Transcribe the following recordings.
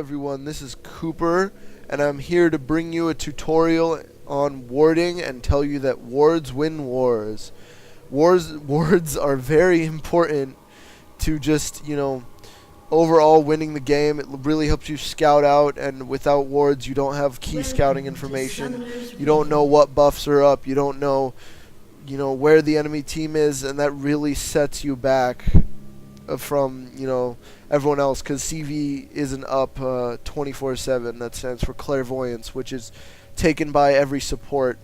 everyone, this is Cooper, and I'm here to bring you a tutorial on warding and tell you that wards win wars. Wards are very important to just, overall winning the game. It really helps you scout out, and without wards you don't have key scouting information. You don't know what buffs are up, you don't know, where the enemy team is, and that really sets you back from everyone else, because CV isn't up 24/7. That stands for clairvoyance, which is taken by every support.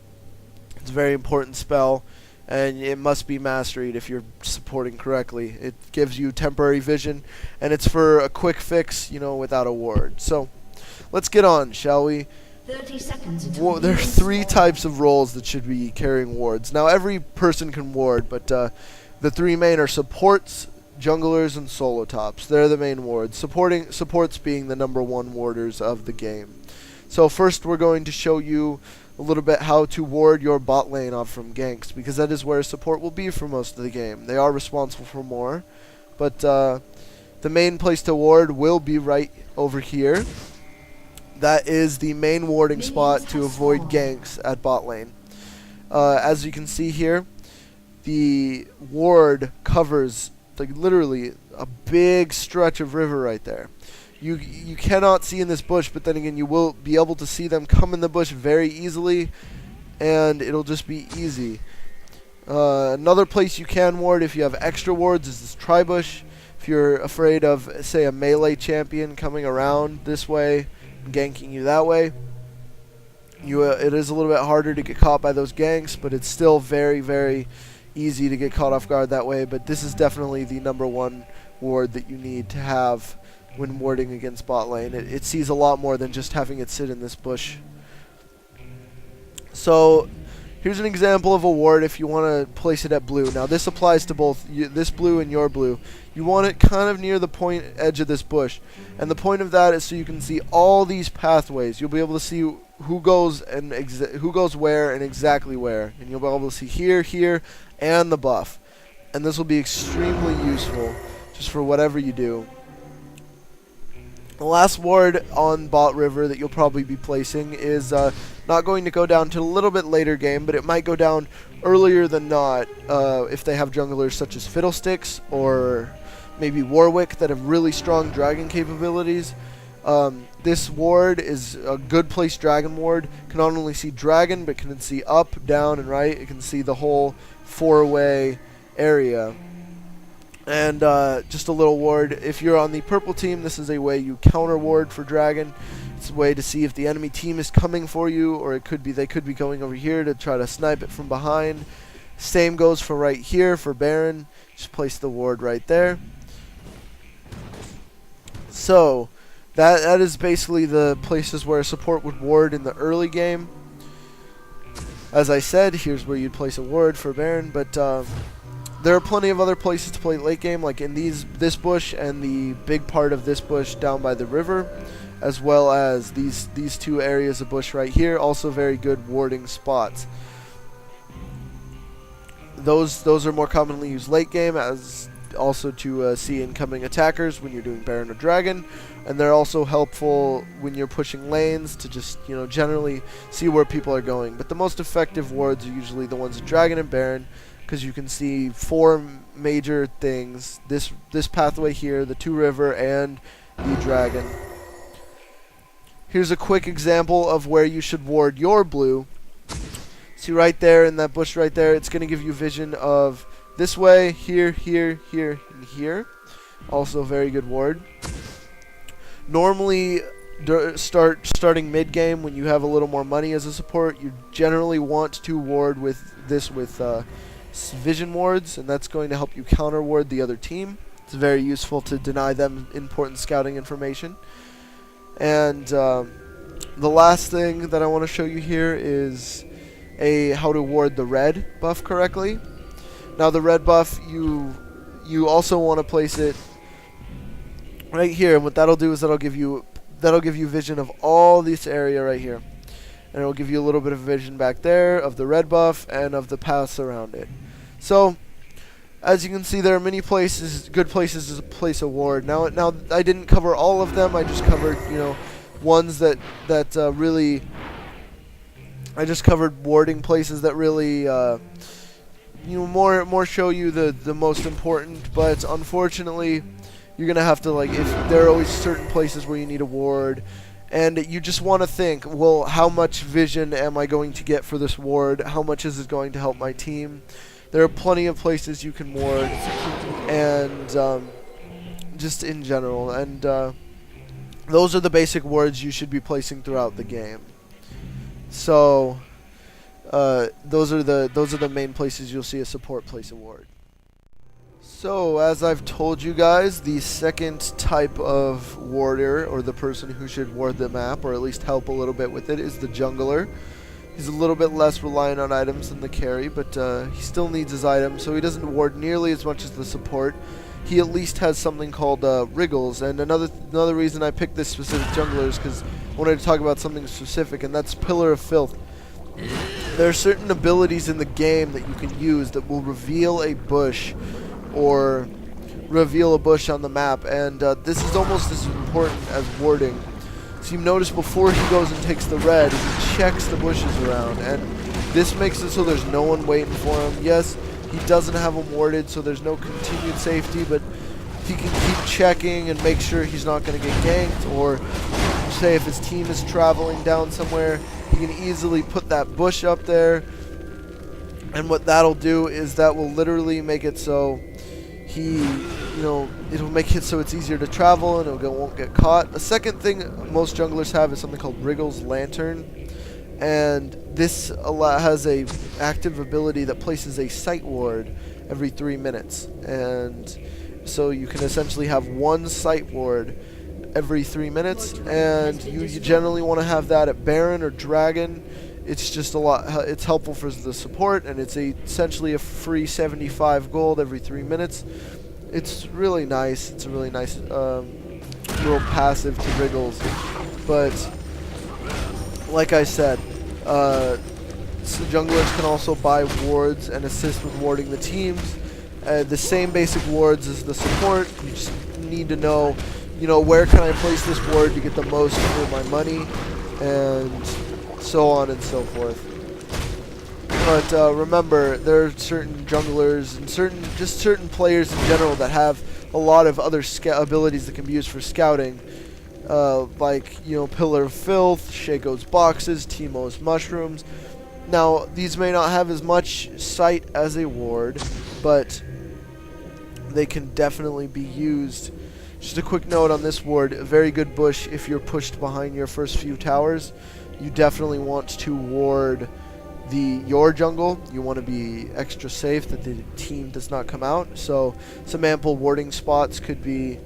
It's a very important spell, and it must be mastered if you're supporting correctly. It gives you temporary vision, and it's for a quick fix, without a ward. So let's get on, shall we? 30 seconds. There are 3 types of roles that should be carrying wards. Now every person can ward, but the 3 main are supports, junglers, and solo tops. They're the main wards. Supports being the #1 warders of the game. So first we're going to show you a little bit how to ward your bot lane off from ganks, because that is where support will be for most of the game. They are responsible for more, but the main place to ward will be right over here. That is the main warding spot to avoid ganks at bot lane. As you can see here, the ward covers literally a big stretch of river right there. You cannot see in this bush, but then again you will be able to see them come in the bush very easily, and it'll just be easy. Another place you can ward if you have extra wards is this tri-bush. If you're afraid of, say, a melee champion coming around this way and ganking you that way, it is a little bit harder to get caught by those ganks, but it's still very, very easy to get caught off guard that way. But this is definitely the #1 ward that you need to have when warding against bot lane. It sees a lot more than just having it sit in this bush. So here's an example of a ward if you want to place it at blue. Now this applies to both this blue and your blue. You want it kind of near the point edge of this bush, and the point of that is so you can see all these pathways. You'll be able to see who goes where and exactly where, and you'll be able to see here, and the buff. And this will be extremely useful just for whatever you do. The last ward on bot river that you'll probably be placing is not going to go down to a little bit later game, but it might go down earlier than not if they have junglers such as Fiddlesticks or maybe Warwick that have really strong dragon capabilities. This ward is a good place dragon ward. Can not only see dragon, but can see up, down, and right. It can see the whole 4-way area. And just a little ward. If you're on the purple team, this is a way you counter ward for dragon. It's a way to see if the enemy team is coming for you, or they could be going over here to try to snipe it from behind. Same goes for right here for Baron. Just place the ward right there. So that is basically the places where support would ward in the early game. As I said, here's where you'd place a ward for Baron, but there are plenty of other places to play late game, like in this bush and the big part of this bush down by the river, as well as these 2 areas of bush right here. Also very good warding spots. Those are more commonly used late game, as also to see incoming attackers when you're doing Baron or Dragon, and they're also helpful when you're pushing lanes to just generally see where people are going. But the most effective wards are usually the ones of Dragon and Baron, because you can see 4 major things: this pathway here, the 2 river, and the dragon. Here's a quick example of where you should ward your blue. See right there in that bush right there, it's going to give you vision of this way, here, and here. Also very good ward. Normally, starting mid-game, when you have a little more money as a support, you generally want to ward with vision wards, and that's going to help you counter ward the other team. It's very useful to deny them important scouting information. And the last thing that I want to show you here is how to ward the red buff correctly. Now the red buff, you also want to place it right here, and what that'll do is that'll give you vision of all this area right here, and it'll give you a little bit of vision back there of the red buff and of the paths around it. So as you can see, there are many places, good places to place a ward. Now I didn't cover all of them. I just covered, ones that really. I just covered warding places that really, more show you the most important. But unfortunately, you're gonna have to, like, if there are always certain places where you need a ward, and you just want to think, well, how much vision am I going to get for this ward? How much is it going to help my team? There are plenty of places you can ward, and just in general, and those are the basic wards you should be placing throughout the game. So those are the main places you'll see a support place a ward. So, as I've told you guys, the second type of warder, or the person who should ward the map, or at least help a little bit with it, is the jungler. He's a little bit less reliant on items than the carry, but he still needs his items, so he doesn't ward nearly as much as the support. He at least has something called wriggles, and another reason I picked this specific jungler is because I wanted to talk about something specific, and that's Pillar of Filth. There are certain abilities in the game that you can use that will reveal a bush, or reveal a bush on the map, and this is almost as important as warding. So you notice before he goes and takes the red, he checks the bushes around, and this makes it so there's no one waiting for him. Yes, he doesn't have them warded, so there's no continued safety, but he can keep checking and make sure he's not going to get ganked, or say if his team is traveling down somewhere, he can easily put that bush up there, and what that'll do is that will literally make it so it'll make it so it's easier to travel and it won't get caught. The second thing most junglers have is something called Wriggle's Lantern, and this has a active ability that places a sight ward every 3 minutes, and so you can essentially have one sight ward every 3 minutes, and you generally want to have that at Baron or Dragon. It's just it's helpful for the support, and it's essentially a free 75 gold every 3 minutes. It's really nice. It's a really nice little passive to Wriggles. But like I said, so junglers can also buy wards and assist with warding the teams. The same basic wards as the support. You just need to know, where can I place this ward to get the most for my money, and so on and so forth. But remember, there are certain junglers and certain players in general that have a lot of other abilities that can be used for scouting, like Pillar of Filth, Shaco's boxes, Teemo's mushrooms. Now these may not have as much sight as a ward, but they can definitely be used. Just a quick note on this ward: a very good bush if you're pushed behind your first few towers. You definitely want to ward your jungle. You want to be extra safe that the team does not come out. So some ample warding spots could be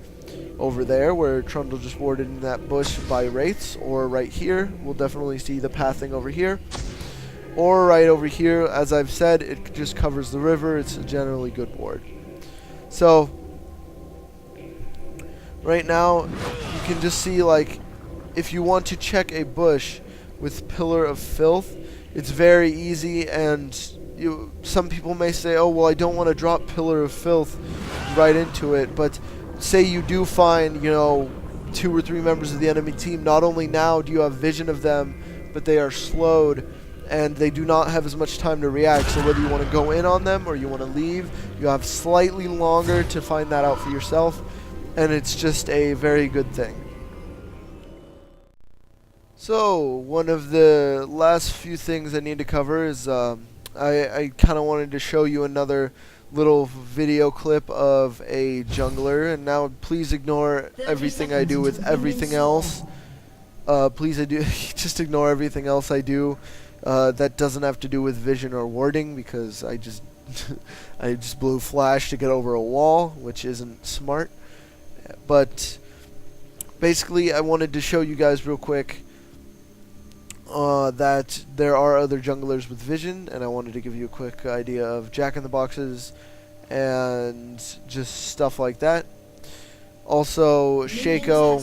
over there where Trundle just warded in that bush by Wraiths, or right here. We'll definitely see the pathing over here. Or right over here, as I've said, it just covers the river. It's a generally good ward. So right now you can just see, like, if you want to check a bush with Pillar of Filth, it's very easy, and some people may say, oh, well, I don't want to drop Pillar of Filth right into it, but say you do find, 2 or 3 members of the enemy team, not only now do you have vision of them, but they are slowed, and they do not have as much time to react, so whether you want to go in on them or you want to leave, you have slightly longer to find that out for yourself, and it's just a very good thing. So, one of the last few things I need to cover is I kind of wanted to show you another little video clip of a jungler, and now please ignore everything I do with everything else. Just ignore everything else I do that doesn't have to do with vision or warding, because I just I just blew flash to get over a wall, which isn't smart. But basically, I wanted to show you guys real quick that there are other junglers with vision, and I wanted to give you a quick idea of Jack-in-the-Boxes and just stuff like that. Also, Shaco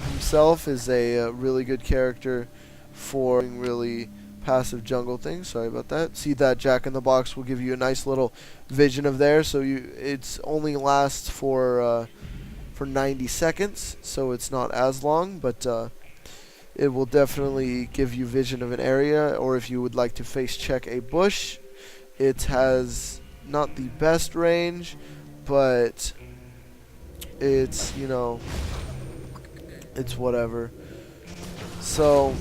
himself is a really good character for really passive jungle thing. Sorry about that. See that Jack-in-the-Box will give you a nice little vision of there. So it's only lasts for 90 seconds, so it's not as long, but it will definitely give you vision of an area. Or if you would like to face check a bush, it has not the best range, but it's, you know, it's whatever. So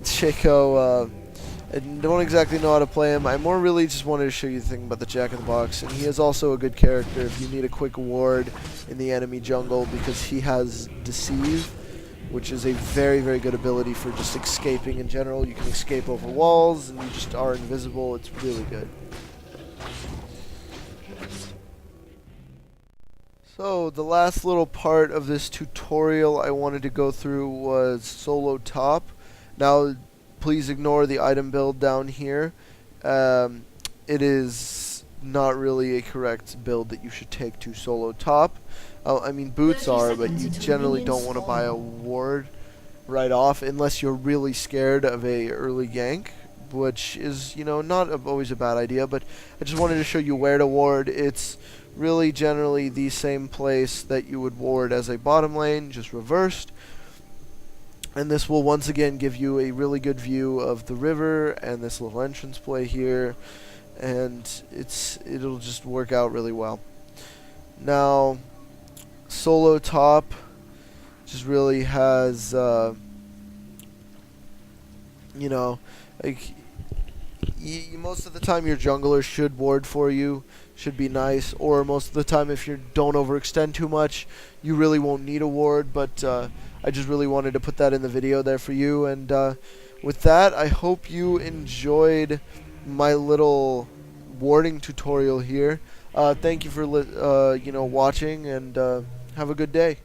Chico, I don't exactly know how to play him. I more really just wanted to show you the thing about the Jack-in-the-Box, and he is also a good character if you need a quick ward in the enemy jungle, because he has Deceive, which is a very, very good ability for just escaping in general. You can escape over walls, and you just are invisible. It's really good. So the last little part of this tutorial I wanted to go through was solo top. Now, please ignore the item build down here. It is not really a correct build that you should take to solo top. I mean, boots are, but you generally don't want to buy a ward right off unless you're really scared of a early gank, which is, you know, not always a bad idea. But I just wanted to show you where to ward. It's really generally the same place that you would ward as a bottom lane, just reversed. And this will once again give you a really good view of the river and this little entrance play here, and it'll just work out really well. Now, solo top just really has, you know, like most of the time your jungler should ward for you, should be nice, or most of the time if you don't overextend too much, you really won't need a ward. But I just really wanted to put that in the video there for you. And with that, I hope you enjoyed my little warding tutorial here. Thank you for you know, watching, and have a good day.